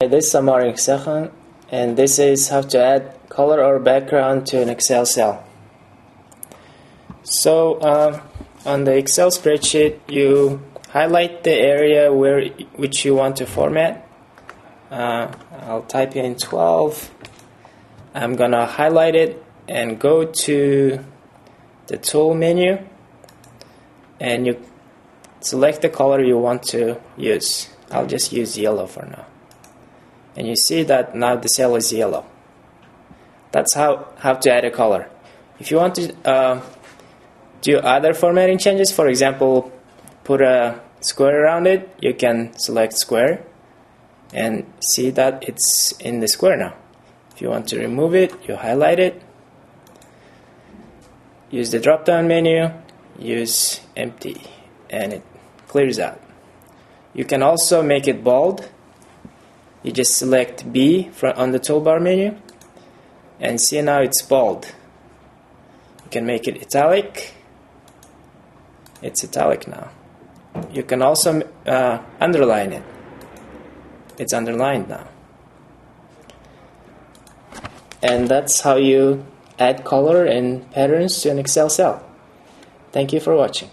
This is Samar Sekhan, and this is how to add color or background to an Excel cell. So on the Excel spreadsheet, you highlight the area which you want to format. I'll type in 12. I'm gonna highlight it and go to the tool menu, and you select the color you want to use. I'll just use yellow for now. And you see that now the cell is yellow. That's how to add a color. If you want to do other formatting changes, for example, put a square around it, you can select square and see that it's in the square now. If you want to remove it, you highlight it, use the drop down menu, use empty, and it clears out. You can also make it bold. You just select B on the toolbar menu and see now it's bold. You can make it italic. It's italic now. You can also underline it. It's underlined now. And that's how you add color and patterns to an Excel cell. Thank you for watching.